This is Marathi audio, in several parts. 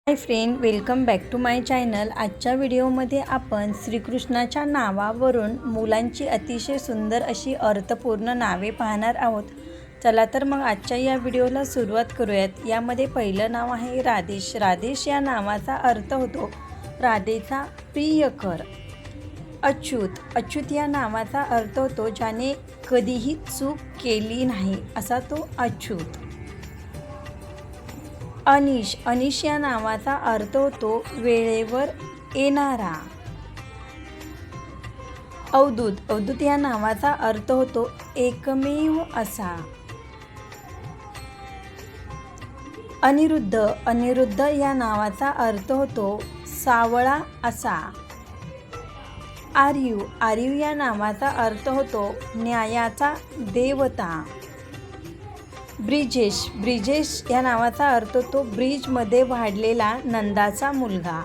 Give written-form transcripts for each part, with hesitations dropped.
High friend, welcome back to my channel. आजच्या व्हिडिओमध्ये आपण श्रीकृष्णाच्या नावावरून मुलांची अतिशय सुंदर अशी अर्थपूर्ण नावे पाहणार आहोत। चला तर मग आजच्या या व्हिडिओला सुरुवात करूयात। यामध्ये पहिलं नाव आहे राधेश। राधेश या नावाचा अर्थ होतो राधेचा प्रियकर। अच्युत। अच्युत या नावाचा अर्थ होतो ज्याने कधीही चूक केली नाही, असा तो अच्युत। अनिश। अनिश या नावाचा अर्थ होतो वेळेवर येणारा। अवधूत। अवधूत या नावाचा अर्थ होतो एकमेव असा। अनिरुद्ध। अनिरुद्ध या नावाचा अर्थ होतो सावळा असा। आर्यू। आर्यू या नावाचा अर्थ होतो न्यायाचा देवता। ब्रिजेश। ब्रिजेश या नावाचा अर्थ होतो ब्रिजमध्ये वाढलेला नंदाचा मुलगा।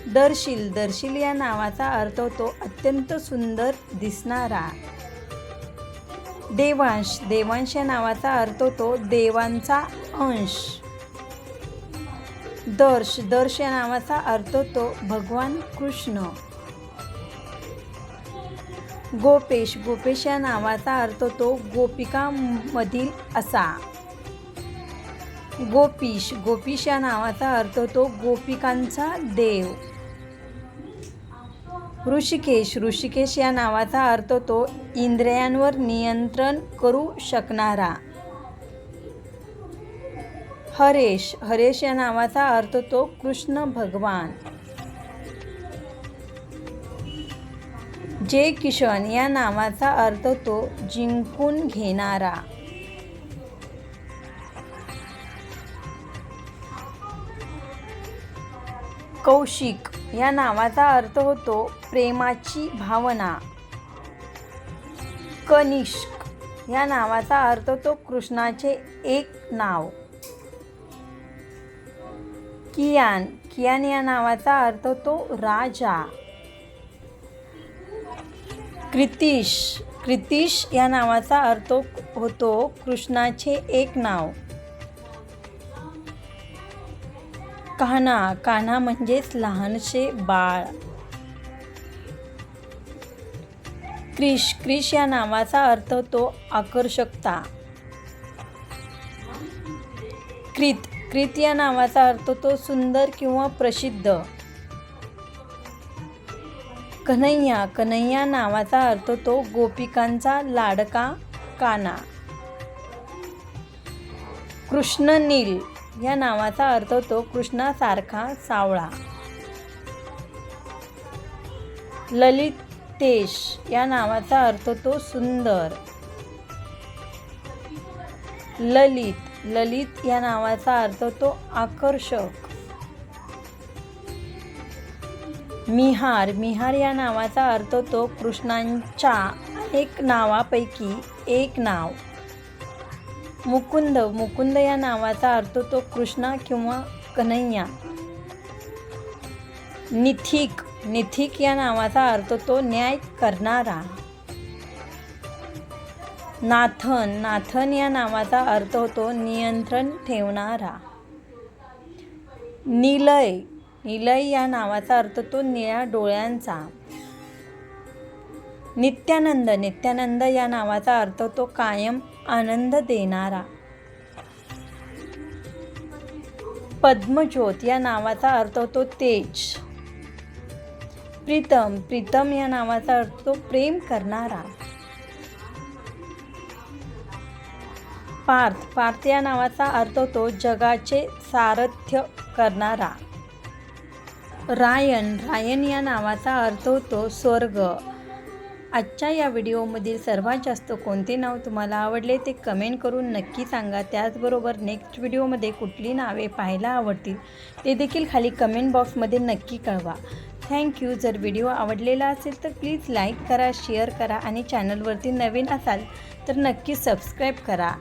दर्शील। दर्शील या नावाचा अर्थ होतो अत्यंत सुंदर दिसणारा। देवांश। देवांश या नावाचा अर्थ होतो देवांचा अंश। दर्श। दर्श या नावाचा अर्थ होतो भगवान कृष्ण। गोपेश। गोपेश या नावाचा अर्थ होतो गोपिकांमधील असा। गोपीश। गोपीश या नावाचा अर्थ होतो गोपिकांचा देव। ऋषिकेश। ऋषिकेश या नावाचा अर्थ होतो इंद्रियांवर नियंत्रण करू शकणारा। हरेश। हरेश या नावाचा अर्थ होतो कृष्ण भगवान। जय किशन या नावाचा अर्थ होतो जिंकून घेणारा। कौशिक या नावाचा अर्थ होतो प्रेमाची भावना। कनिष्क या नावाचा अर्थ होतो कृष्णाचे एक नाव। कियान। कियान या नावाचा अर्थ होतो राजा। कृतिश। कृतिश या नावाचा अर्थ होतो कृष्णाचे एक नाव। कान्हा। कान्हा म्हणजेच लहानशे बाळ। क्रिश। क्रिश या नावाचा अर्थ होतो आकर्षकता। कृत। कृत या नावाचा अर्थ होतो सुंदर किंवा प्रसिद्ध। कन्हैया। कन्हैया नावाचा अर्थ होतो गोपिकांचा लाडका काना। कृष्णनील या नावाचा अर्थ होतो कृष्णासारखा सावळा। ललितेश या नावाचा अर्थ होतो सुंदर। ललित। ललित या नावाचा अर्थ होतो आकर्षक। मिहार। मिहार या नावाचा अर्थ होतो कृष्णांच्या एक नावापैकी एक नाव। मुकुंद। मुकुंद या नावाचा अर्थ होतो कृष्णा किंवा कन्हैया। निथिक। निथिक या नावाचा अर्थ होतो न्याय करणारा। नाथन। नाथन या नावाचा अर्थ होतो नियंत्रण ठेवणारा। निलय। निलय या नावाचा अर्थ होतो निळ्या डोळ्यांचा। नित्यानंद। नित्यानंद या नावाचा अर्थ होतो कायम आनंद देणारा। पद्मज्योत या नावाचा अर्थ होतो तेज। प्रीतम। प्रीतम या नावाचा अर्थ होतो प्रेम करणारा। पार्थ। पार्थ या नावाचा अर्थ होतो जगाचे सारथ्य करणारा। रायन। रायन या नावाचा अर्थ होतो स्वर्ग। आजच्या या व्हिडिओमधील सर्वात जास्त कोणते नाव तुम्हाला आवडले ते कमेंट करून नक्की सांगा। त्याचबरोबर नेक्स्ट व्हिडिओमध्ये कुठली नावे पाहायला आवडतील ते देखील खाली कमेंट बॉक्समध्ये नक्की कळवा। थँक्यू। जर व्हिडिओ आवडलेला असेल तर प्लीज लाईक करा, शेअर करा आणि चॅनलवरती नवीन असाल तर नक्की सबस्क्राईब करा।